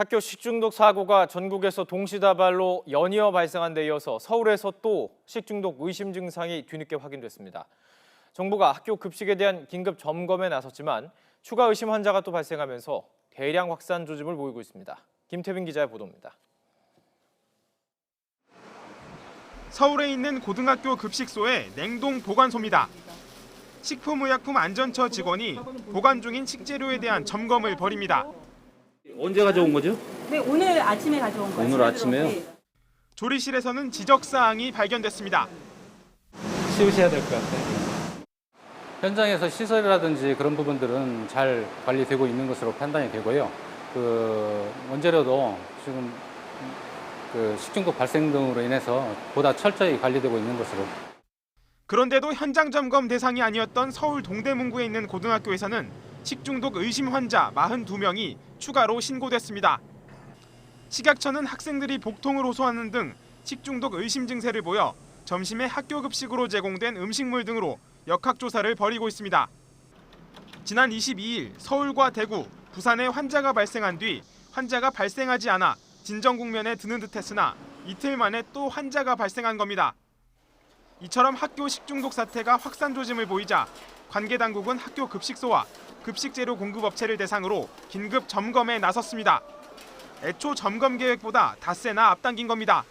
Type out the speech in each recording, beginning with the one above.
학교 식중독 사고가 전국에서 동시다발로 연이어 발생한 데 이어서 서울에서 또 식중독 의심 증상이 뒤늦게 확인됐습니다. 정부가 학교 급식에 대한 긴급 점검에 나섰지만 추가 의심 환자가 또 발생하면서 대량 확산 조짐을 보이고 있습니다. 김태빈 기자의 보도입니다. 서울에 있는 고등학교 급식소의 냉동 보관소입니다. 식품의약품안전처 직원이 보관 중인 식재료에 대한 점검을 벌입니다. 언제 가져온 거죠? 네, 오늘 아침에 가져온 거예요. 오늘 아침에요? 네. 조리실에서는 지적사항이 발견됐습니다. 치우셔야 될 것 같아요. 현장에서 시설이라든지 그런 부분들은 잘 관리되고 있는 것으로 판단이 되고요. 원재료도 지금 식중독 발생 등으로 인해서 보다 철저히 관리되고 있는 것으로. 그런데도 현장 점검 대상이 아니었던 서울 동대문구에 있는 고등학교에서는 식중독 의심 환자 42명이 추가로 신고됐습니다. 식약처는 학생들이 복통을 호소하는 등 식중독 의심 증세를 보여 점심에 학교 급식으로 제공된 음식물 등으로 역학조사를 벌이고 있습니다. 지난 22일 서울과 대구, 부산에 환자가 발생한 뒤 환자가 발생하지 않아 진정 국면에 드는 듯했으나 이틀 만에 또 환자가 발생한 겁니다. 이처럼 학교 식중독 사태가 확산 조짐을 보이자 관계 당국은 학교 급식소와 급식재료 공급업체를 대상으로 긴급 점검에 나섰습니다. 애초 점검 계획보다 닷새나 앞당긴 겁니다.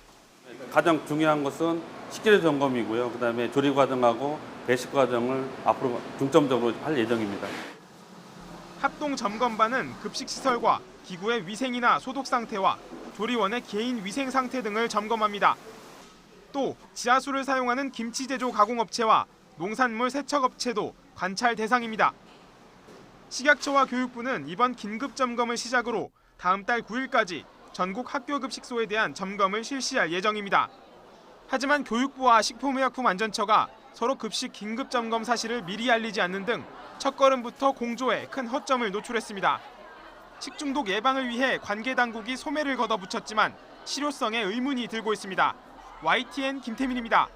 가장 중요한 것은 식재료 점검이고요. 그다음에 조리 과정하고 배식 과정을 앞으로 중점적으로 할 예정입니다. 합동 점검반은 급식시설과 기구의 위생이나 소독 상태와 조리원의 개인 위생 상태 등을 점검합니다. 또 지하수를 사용하는 김치 제조 가공업체와 농산물 세척업체도 관찰 대상입니다. 식약처와 교육부는 이번 긴급 점검을 시작으로 다음 달 9일까지 전국 학교 급식소에 대한 점검을 실시할 예정입니다. 하지만 교육부와 식품의약품안전처가 서로 급식 긴급 점검 사실을 미리 알리지 않는 등 첫걸음부터 공조에 큰 허점을 노출했습니다. 식중독 예방을 위해 관계 당국이 소매를 걷어붙였지만 실효성에 의문이 들고 있습니다. YTN 김태민입니다.